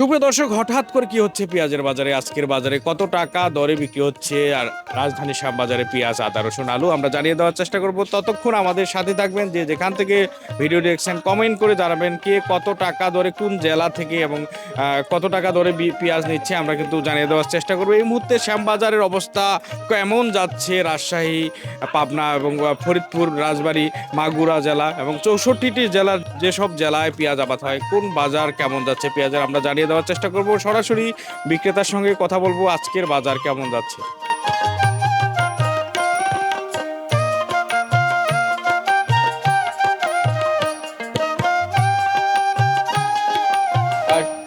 সুপ্রিয় দর্শক, হঠাৎ করে কি হচ্ছে পেঁয়াজের বাজারে? আজকের বাজারে কত টাকা দরে বিক্রি হচ্ছে? আর রাজধানী শ্যামবাজারে পেঁয়াজ, আদা, রসুন, আলু আমরা জানিয়ে দেওয়ার চেষ্টা করব। ততক্ষণ আমাদের সাথে থাকবেন, যে যেখান থেকে ভিডিও দেখছেন কমেন্ট করে জানাবেন কে কত টাকা দরে কোন জেলা থেকে এবং কত টাকা দরে পেঁয়াজ নিচ্ছে, আমরা কিন্তু জানিয়ে দেওয়ার চেষ্টা করব। এই মুহূর্তে শ্যামবাজারের অবস্থা কেমন যাচ্ছে? রাজশাহী, পাবনা এবং ফরিদপুর, রাজবাড়ী, মাগুরা জেলা এবং 64টি জেলার যেসব জেলায় পেঁয়াজ আবাদ হয়, কোন বাজার কেমন যাচ্ছে পেঁয়াজের আমরা জানিয়ে দেওয়ার চেষ্টা করব। সরাসরি বিক্রেতার সঙ্গে কথা বলবো, আজকের বাজার কেমন যাচ্ছে।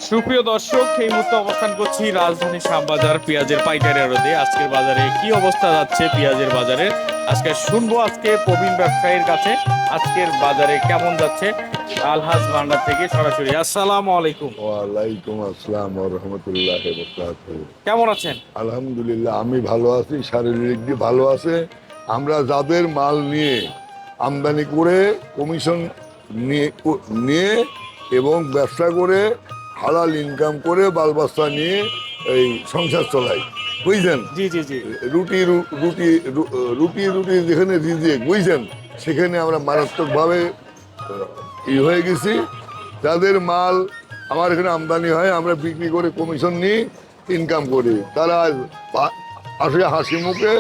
সুপ্রিয় দর্শক, এই মুহূর্তে অবস্থান করছি রাজধানী শ্যামবাজার পেঁয়াজের পাইকারি আড়তে। আজকের বাজারে কি অবস্থা যাচ্ছে পেঁয়াজের বাজারে আজকে শুনবো আজকে প্রবীণ ব্যবসায়ীর কাছে আজকের বাজারে কেমন যাচ্ছে। আলহাজ ভান্ডার থেকে সরাসরি। আসসালামু আলাইকুম। ওয়ালাইকুম আসসালাম ওয়া রাহমাতুল্লাহি ওয়া বারাকাতুহু। কেমন আছেন? আলহামদুলিল্লাহ, আমি ভালো আছি, শারীরিক দিক ভালো আছে। আমরা যাদের মাল নিয়ে আমদানি করে কমিশন নিয়ে নিয়ে এবং ব্যবসা করে হালাল ইনকাম করে বাল বাচ্চা নিয়ে এই সংসার চলাই, বুঝছেন? জি জি জি। রুটি রুটি রুটি রুটি যেখানে রিজিক, বুঝছেন, সেখানে আমরা মারাত্মকভাবে হয়ে গেছি। যাদের মাল আমার এখানে আমদানি হয়, আমরা বিক্রি করে কমিশন নিই, ইনকাম করি। তারা আসে হাসি মুখে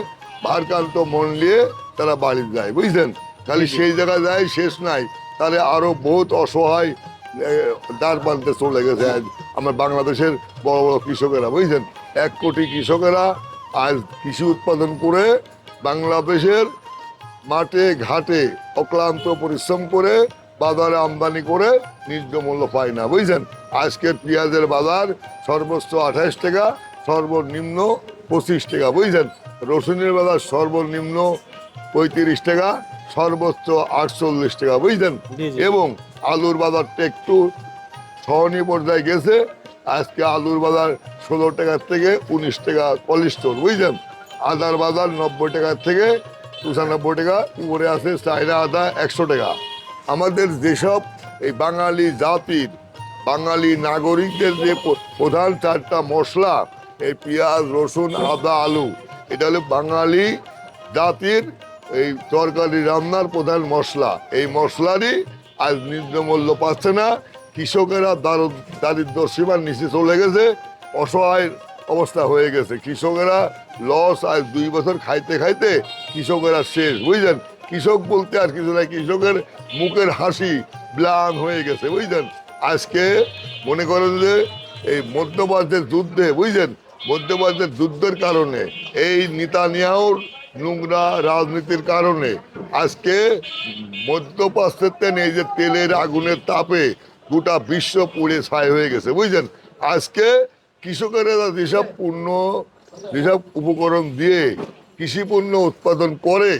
ভারকান্ত মন নিয়ে তারা বাড়ি যায়, বুঝছেন। খালি সেই জায়গায় যায় শেষ নাই, তাহলে আরো বহুত অসহায় দ্বার প্রান্তে চলে গেছে আজ আমার বাংলাদেশের বড় বড় কৃষকেরা, বুঝছেন। 1 কোটি কৃষকেরা আজ কৃষি উৎপাদন করে বাংলাদেশের মাঠে ঘাটে অক্লান্ত পরিশ্রম করে বাজারে আমদানি করে ন্যায্য মূল্য পায় না, বুঝছেন। আজকের পেঁয়াজের বাজার সর্বোচ্চ 28 টাকা, সর্বনিম্ন 25 টাকা, বুঝছেন। রসুনের বাজার সর্বনিম্ন 35 টাকা, সর্বোচ্চ 48 টাকা, বুঝছেন। জি জি। এবং আলুর বাজারটা একটু সহনীয় পর্যায়ে গেছে। আজকে আলুর বাজার 16 টাকার থেকে 19 টাকা পলিস্টর, বুঝছেন। আদার বাজার 90 টাকার থেকে 95 টাকা উপরে আছে। চায়না আদা 100 টাকা। আমাদের যেসব এই বাঙালি জাতির, বাঙালি নাগরিকদের যে প্রধান 4টা মশলা, এই পেঁয়াজ, রসুন, আদা, আলু, এটা হলো বাঙালি জাতির এই তরকারি রান্নার প্রধান মশলা। এই মশলারই আজ ন্যায্য মূল্য পাচ্ছে না। কৃষকেরা দারিদ্র সীমার নিচে চলে গেছে, অসহায় অবস্থা হয়ে গেছে। কৃষকেরা লস, আজ 2 বছর খাইতে খাইতে কৃষকেরা শেষ, বুঝলেন। কৃষক বলতে আর কিছু নাই, কৃষকের মুখের হাসি ম্লান হয়ে গেছে, বুঝলেন। আজকে মনে করেন যে এই মধ্যপ্রাচ্যের যুদ্ধে, বুঝলেন, মধ্যপ্রাচ্যের যুদ্ধের কারণে, এই নেতানিয়াহুর নোংরা রাজনীতির কারণে আজকে মধ্যপ্রাচ্যের এই যে তেলের আগুনের তাপে গোটা বিশ্ব পুড়ে ছাই হয়ে গেছে, বুঝলেন। আজকে কৃষকেরা যেসব উপকরণ দিয়ে কৃষি পণ্য উৎপাদন করে,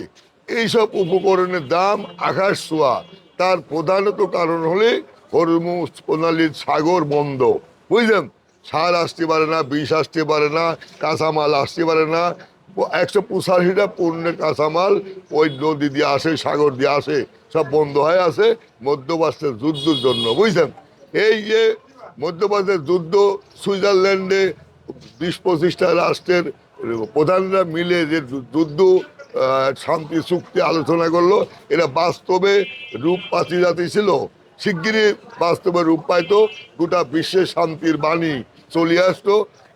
এইসব উপকরণের দাম আকাশ ছোঁয়া। তার প্রধানত কারণ হলে হরমুজ প্রণালীর সাগর বন্ধ, বুঝলেন। সার আসতে পারে না, বিষ আসতে পারে না, কাঁচামাল আসতে পারে না। 185টা পণ্যের কাঁচামাল ওই নদী দিয়ে আসে, সাগর দিয়ে আসে, সব বন্ধ হয়ে আছে মধ্যপ্রাচ্যের যুদ্ধের জন্য, বুঝছেন। এই যে মধ্যপ্রাচ্যের যুদ্ধ, সুইজারল্যান্ডে 20-25টা রাষ্ট্রের প্রধানরা মিলে যে যুদ্ধ শান্তি চুক্তি আলোচনা করলো, এরা বাস্তবে রূপ পাতি জাতি ছিল। শিগগিরই বাস্তবে রূপ পাইতো, গোটা বিশ্বের শান্তির বাণী চলে আসতো,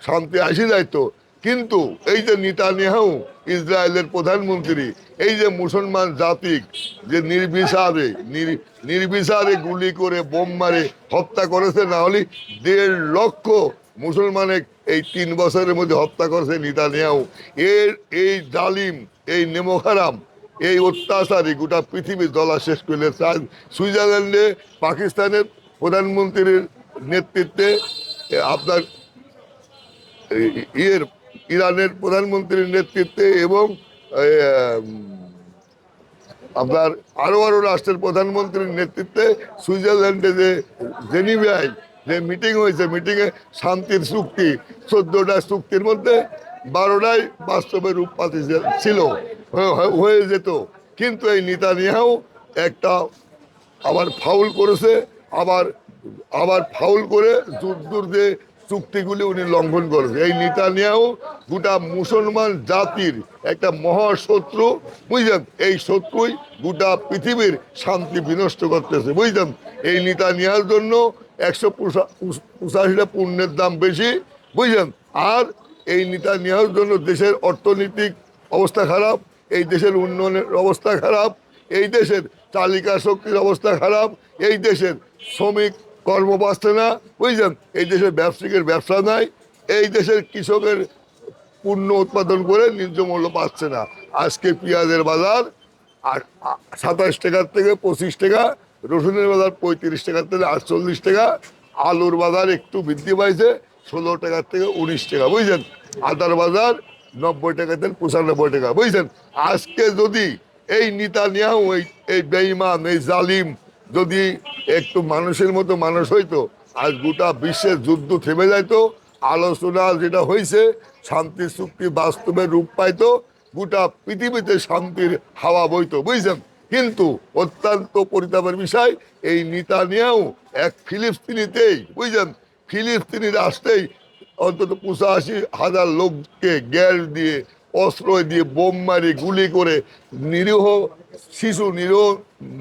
শান্তি আসি যাইতো। কিন্তু এই যে নেতানিয়াহু, ইসরায়েলের প্রধানমন্ত্রী, এই যে মুসলমান জাতি যে নির্বিচারে গুলি করে বোম মারে হত্যা করেছে, না হলে 1.5 লক্ষ মুসলমানের এই 3 বছরের মধ্যে হত্যা করেছে নেতানিয়াহু। এই জালিম, এই নেমোখারাম, এই অত্যাচারী গোটা পৃথিবী দলা শেষ করলে। সুইজারল্যান্ডে পাকিস্তানের প্রধানমন্ত্রীর নেতৃত্বে, আপনার ইরানের প্রধানমন্ত্রীর নেতৃত্বে এবং আপনার আরো রাষ্ট্রের প্রধানমন্ত্রীর নেতৃত্বে সুইজারল্যান্ডে যে জেনিভায় যে মিটিং হয়েছে, মিটিংয়ে শান্তির চুক্তি 14টা চুক্তির মধ্যে 12টাই বাস্তবে রূপ পাতি ছিল, হয়ে যেত। কিন্তু এই নেতানিয়াহু একটা আবার ফাউল করেছে, আবার আবার ফাউল করে যুদ্ধর যে চুক্তিগুলি উনি লঙ্ঘন করেছে। এই নেতানিয়াহু গোটা মুসলমান জাতির একটা মহাশত্রু, বুঝলেন? এই শত্রুই গোটা পৃথিবীর শান্তি বিনষ্ট করতেছে, বুঝলেন? এই নেতানিয়াহুর জন্য 185টা পণ্যের দাম বেশি, বুঝলেন? আর এই নেতানিয়াহুর জন্য দেশের অর্থনৈতিক অবস্থা খারাপ, এই দেশের উন্নয়নের অবস্থা খারাপ, এই দেশের চালিকা শক্তির অবস্থা খারাপ, এই দেশের শ্রমিক কর্ম পাচ্ছে না, বুঝলেন? এই দেশের ব্যবসায়িকের ব্যবসা নাই, এই দেশের কৃষকের পণ্য উৎপাদন করে ন্যায্য মূল্য পাচ্ছে না। আজকে পেঁয়াজের বাজার আর 27 টাকার থেকে 25 টাকা, রসুনের বাজার 35 টাকার থেকে 48 টাকা, আলুর বাজার একটু বৃদ্ধি পাইছে 16 টাকার থেকে 19 টাকা, বুঝলেন? আদার বাজার 90 টাকা থেকে 95 টাকা, বুঝলেন? আজকে যদি এই নেতানিয়াহু এই বেঈমান এই জালিম যদি একটু মানুষের মতো মানুষ হইতো, আজ গোটা বিশ্বের যুদ্ধ থেমে যাইতো, আলোচনা যেটা হয়েছে শান্তি চুক্তি বাস্তবে রূপ পাইতো, গোটা পৃথিবীতে শান্তির হাওয়া বইতো, বুঝছেন? কিন্তু অত্যন্ত পরিতাপের বিষয়, এই নেতানিয়াহু এক ফিলিস্তিনিতেই, বুঝছেন, ফিলিস্তিনি রাষ্ট্রেই অন্তত 85,000 লোককে গ্যাস দিয়ে, অস্ত্র দিয়ে, বোম মারি, গুলি করে, নিরীহ শিশু, নিরীহ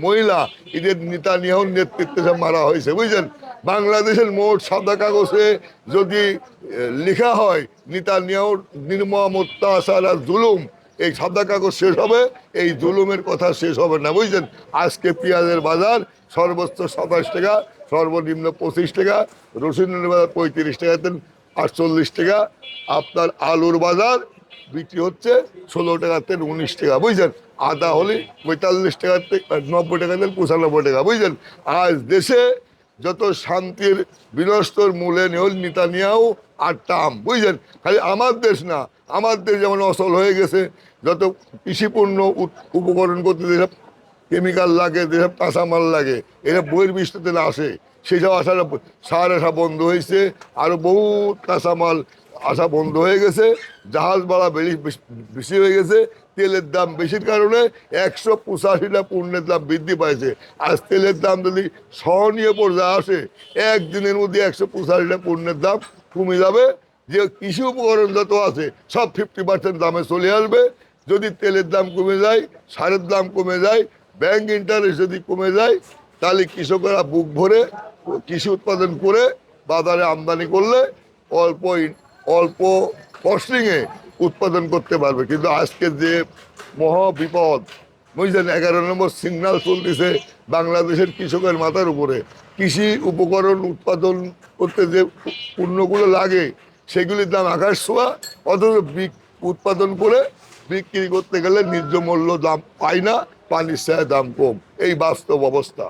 মহিলা, এদের নেতানিয়াহুর নেতৃত্বে সব মারা হয়েছে, বুঝছেন? বাংলাদেশের মোট সাদা কাগজে যদি লেখা হয় নেতানিয়াহুর নির্মম অত্যাচার আর জুলুম, এই সাদা কাগজ শেষ হবে, এই জুলুমের কথা শেষ হবে না, বুঝছেন? আজকে পেঁয়াজের বাজার সর্বোচ্চ 27 টাকা, সর্বনিম্ন 25 টাকা, রসুনের বাজার 35 টাকা, 48 টাকা, আপনার আলুর বাজার বিক্রি হচ্ছে 16 টাকা থেকে 19 টাকা, বুঝছেন? আদা হলে 45 টাকা থেকে 90 টাকা থেকে 95 টাকা, বুঝছেন? আজ দেশে যত শান্তির বিনষ্টর মূলে নেহল নেতানিয়াহু আর ট্রাম্প, বুঝছেন? খালি আমার দেশ না, আমার দেশ যেমন অচল হয়ে গেছে, যত কৃষিপণ্য উপকরণ করতে যেসব কেমিক্যাল লাগে, যেসব কাঁচামাল লাগে, এরা বহির্বিশ্ব থেকে আসে, সেসব আসার সার আসা বন্ধ হয়েছে, আরও বহুত কাঁচামাল আসা বন্ধ হয়ে গেছে, জাহাজ ভাড়া বেশি হয়ে গেছে, তেলের দাম বেশির কারণে 185টা পণ্যের দাম বৃদ্ধি পাইছে। আজ তেলের দাম যদি সহনীয় পর্যায়ে আসে, একদিনের মধ্যে 185টা পণ্যের দাম কমে যাবে, যে কৃষি উপকরণ যত আছে সব 50% দামে চলে আসবে। যদি তেলের দাম কমে যায়, সারের দাম কমে যায়, ব্যাংক ইন্টারেস্ট যদি কমে যায়, তাহলে কৃষকেরা বুক ভরে কৃষি উৎপাদন করে বাজারে আমদানি করলে অল্প অল্প কস্টিংয়ে উৎপাদন করতে পারবে। কিন্তু আজকে যে মহা বিপদ, বুঝলেন, 11 নম্বর সিগন্যাল চলতেছে বাংলাদেশের কৃষকের মাথার উপরে। কৃষি উপকরণ উৎপাদন করতে যে পণ্যগুলো লাগে সেগুলির দাম আকাশ ছোঁয়া, অথচ উৎপাদন করে বিক্রি করতে গেলে ন্যায্য মূল্য দাম পায় না, পানির চায় দাম কম, এই বাস্তব অবস্থা।